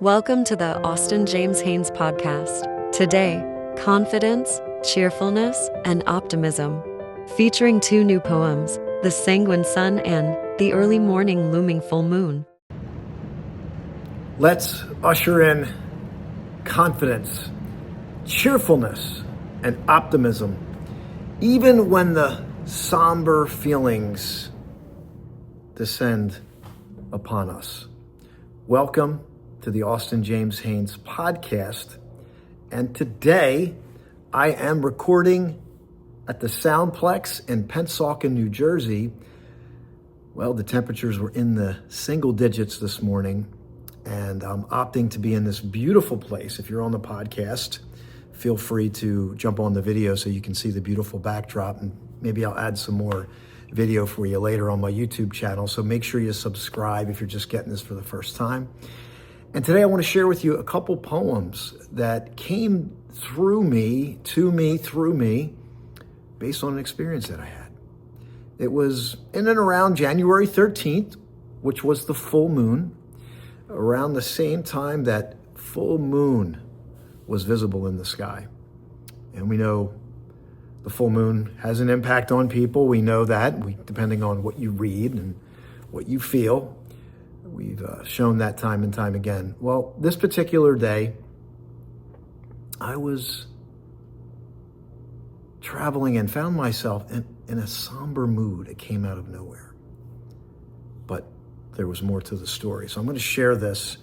Welcome to the Austin James Haynes podcast. Today, confidence, cheerfulness, and optimism. Featuring two new poems, The Sanguine Sun and The Early Morning Looming Full Moon. Let's usher in confidence, cheerfulness, and optimism, even when the somber feelings descend upon us. Welcome to the Austin James Haynes podcast. And today I am recording at the Soundplex in Pennsauken, New Jersey. Well, the temperatures were in the single digits this morning, and I'm opting to be in this beautiful place. If you're on the podcast, feel free to jump on the video so you can see the beautiful backdrop, and maybe I'll add some more video for you later on my YouTube channel. So make sure you subscribe if you're just getting this for the first time. And today I want to share with you a couple poems that came through me, through me, based on an experience that I had. It was in and around January 13th, which was the full moon, around the same time that full moon was visible in the sky. And we know the full moon has an impact on people. We know that, depending on what you read and what you feel. We've shown that time and time again. Well, this particular day, I was traveling and found myself in a somber mood. It came out of nowhere. But there was more to the story. So I'm going to share this.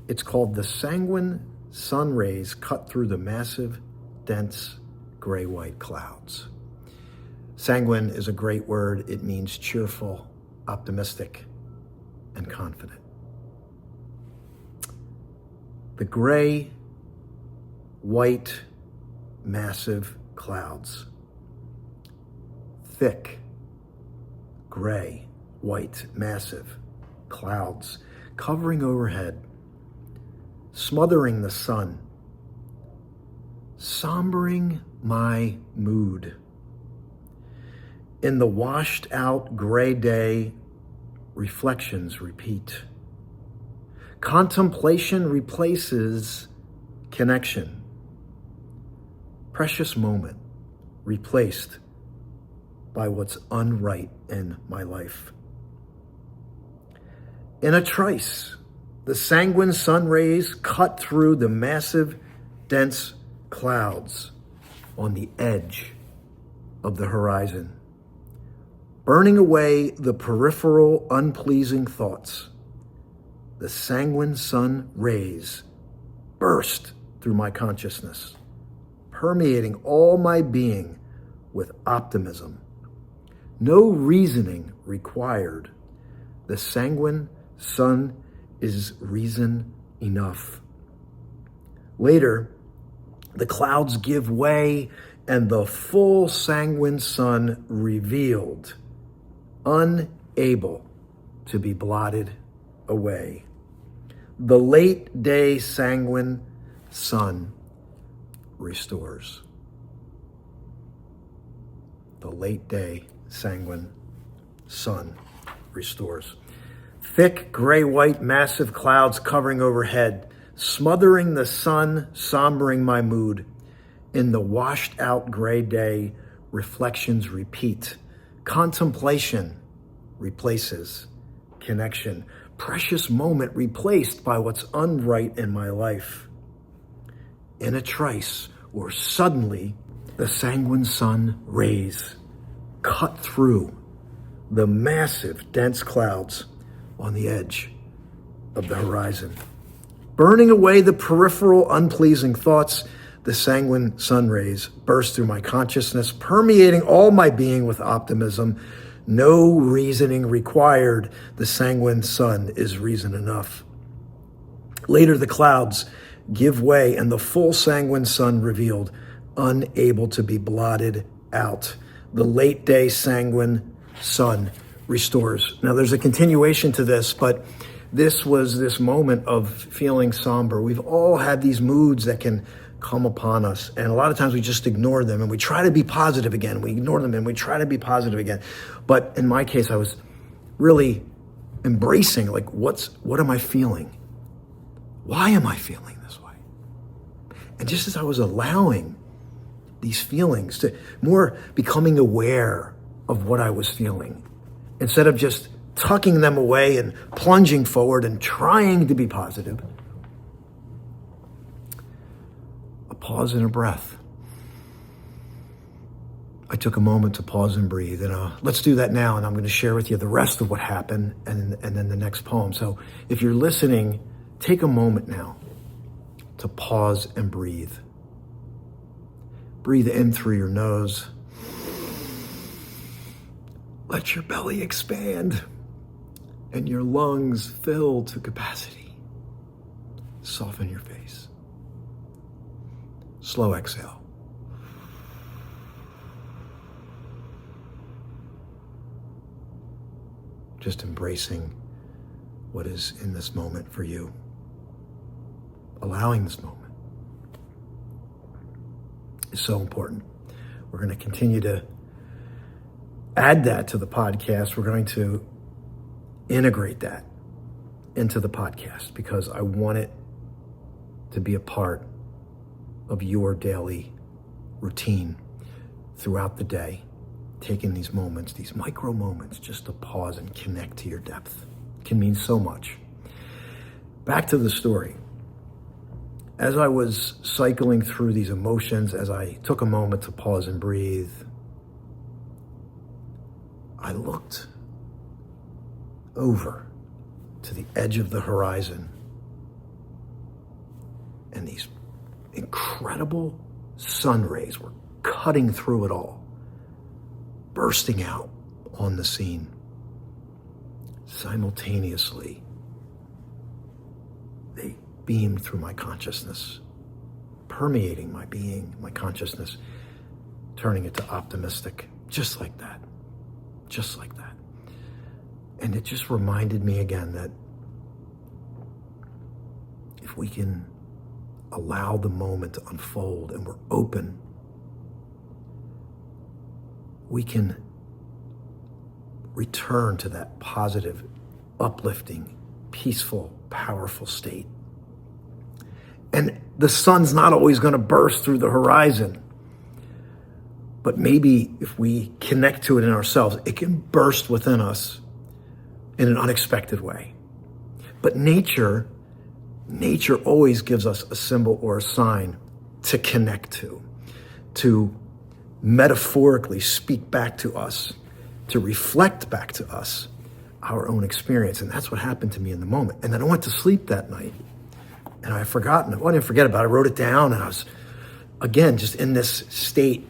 It's called The Sanguine Sun Rays Cut Through the Massive, Dense, Gray-White Clouds. Sanguine is a great word. It means cheerful, optimistic, and confident. The gray, white, massive clouds. Thick, gray, white, massive clouds covering overhead, smothering the sun, sombering my mood. In the washed out gray day, reflections repeat. Contemplation replaces connection. Precious moment replaced by what's unright in my life. In a trice, the sanguine sun rays cut through the massive, dense clouds on the edge of the horizon, burning away the peripheral, unpleasing thoughts. The sanguine sun rays burst through my consciousness, permeating all my being with optimism. No reasoning required. The sanguine sun is reason enough. Later, the clouds give way and the full sanguine sun revealed, unable to be blotted away. The late day sanguine sun restores. The late day sanguine sun restores. Thick, gray-white, massive clouds covering overhead, smothering the sun, sombering my mood. In the washed-out gray day, reflections repeat. Contemplation replaces connection. Precious moment replaced by what's unright in my life. In a trice, or suddenly, the sanguine sun rays cut through the massive, dense clouds on the edge of the horizon, burning away the peripheral, unpleasing thoughts. The sanguine sun rays burst through my consciousness, permeating all my being with optimism. No reasoning required. The sanguine sun is reason enough. Later, the clouds give way and the full sanguine sun revealed, unable to be blotted out. The late day sanguine sun restores. Now, there's a continuation to this, but this was this moment of feeling somber. We've all had these moods that can come upon us, and a lot of times we just ignore them and we try to be positive again. We ignore them and we try to be positive again. But in my case, I was really embracing, like, what am I feeling? Why am I feeling this way? And just as I was allowing these feelings to more becoming aware of what I was feeling, instead of just tucking them away and plunging forward and trying to be positive, a pause and a breath. I took a moment to pause and breathe, and let's do that now, and I'm going to share with you the rest of what happened and then the next poem. So if you're listening, take a moment now to pause and breathe. Breathe in through your nose. Let your belly expand and your lungs fill to capacity. Soften your face. Slow exhale. Just embracing what is in this moment for you. Allowing this moment is so important. We're going to continue to add that to the podcast. We're going to integrate that into the podcast because I want it to be a part of your daily routine throughout the day. Taking these moments, these micro moments, just to pause and connect to your depth can mean so much. Back to the story. As I was cycling through these emotions, as I took a moment to pause and breathe, I looked over to the edge of the horizon, and these incredible sun rays were cutting through it all, bursting out on the scene. Simultaneously, they beamed through my consciousness, permeating my being, my consciousness, turning it to optimistic, just like that. Just like that. And it just reminded me again that if we can allow the moment to unfold and we're open, we can return to that positive, uplifting, peaceful, powerful state. And the sun's not always going to burst through the horizon. But maybe if we connect to it in ourselves, it can burst within us in an unexpected way. But nature always gives us a symbol or a sign to connect to metaphorically speak back to us, to reflect back to us our own experience. And that's what happened to me in the moment. And then I went to sleep that night and I had forgotten it. Well, I didn't forget about it. I wrote it down and I was, again, just in this state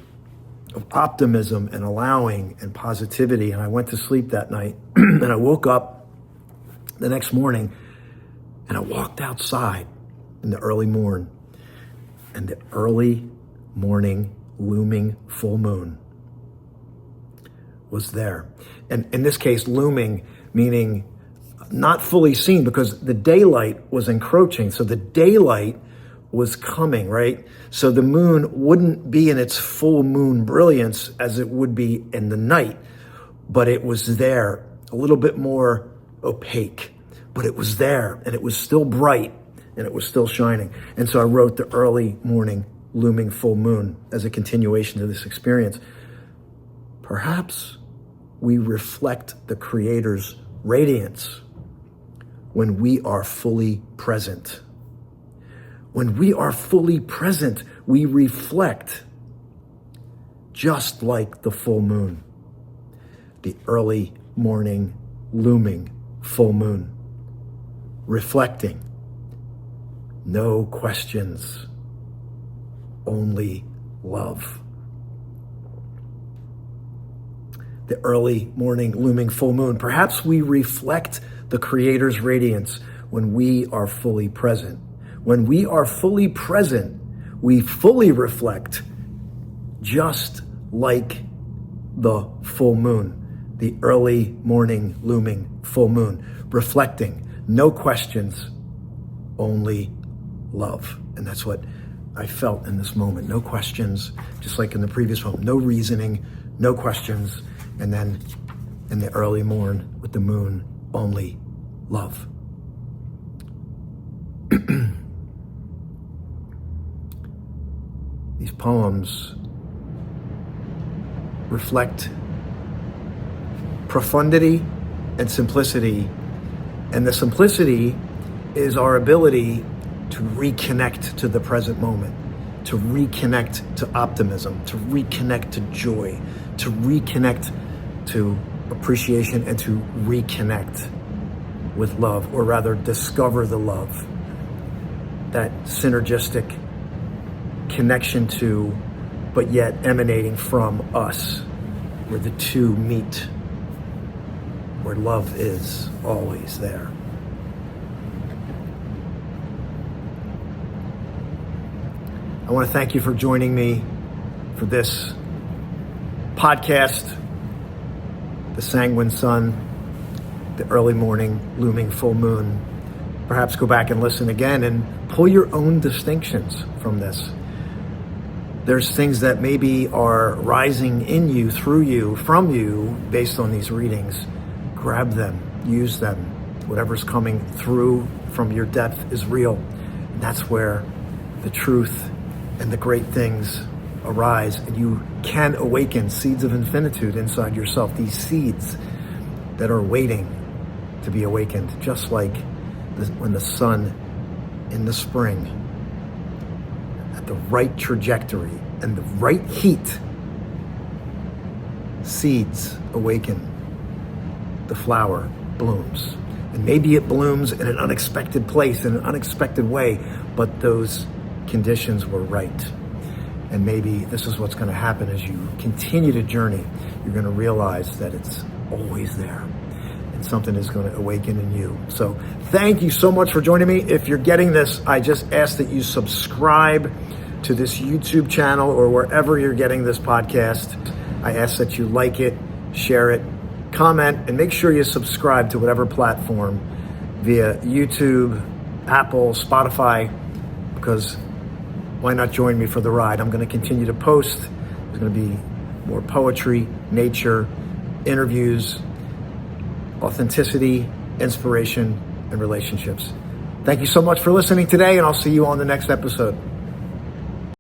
of optimism and allowing and positivity. And I went to sleep that night and I woke up the next morning and I walked outside in the early morn, and the early morning looming full moon was there. And in this case, looming meaning not fully seen because the daylight was encroaching. So the daylight was coming, right? So the moon wouldn't be in its full moon brilliance as it would be in the night, but it was there, a little bit more opaque, but it was there and it was still bright and it was still shining. And so I wrote the early morning looming full moon as a continuation to this experience. Perhaps we reflect the Creator's radiance when we are fully present. When we are fully present, we reflect just like the full moon, the early morning looming full moon, reflecting, no questions, only love. The early morning looming full moon. Perhaps we reflect the Creator's radiance when we are fully present. When we are fully present, we fully reflect just like the full moon, the early morning looming full moon, reflecting, no questions, only love. And that's what I felt in this moment. No questions, just like in the previous one, no reasoning, no questions. And then in the early morn with the moon, only love. these poems reflect profundity and simplicity. And the simplicity is our ability to reconnect to the present moment, to reconnect to optimism, to reconnect to joy, to reconnect to appreciation, and to reconnect with love, or rather discover the love, that synergistic connection to, but yet emanating from us, where the two meet, where love is always there. I want to thank you for joining me for this podcast, the Sanguine Sun, the early morning looming full moon. Perhaps go back and listen again and pull your own distinctions from this. There's things that maybe are rising in you, through you, from you, based on these readings. Grab them, use them. Whatever's coming through from your depth is real. And that's where the truth and the great things arise. And you can awaken seeds of infinitude inside yourself, these seeds that are waiting to be awakened, just like when the sun in the spring, at the right trajectory and the right heat, seeds awaken, the flower blooms. And maybe it blooms in an unexpected place, in an unexpected way, but those conditions were right. And maybe this is what's going to happen as you continue to journey. You're going to realize that it's always there, and something is going to awaken in you. So thank you so much for joining me. If you're getting this, I just ask that you subscribe to this YouTube channel or wherever you're getting this podcast. I ask that you like it, share it, comment, and make sure you subscribe to whatever platform via YouTube, Apple, Spotify, because why not join me for the ride? I'm going to continue to post. There's going to be more poetry, nature, interviews, authenticity, inspiration, and relationships. Thank you so much for listening today, and I'll see you on the next episode.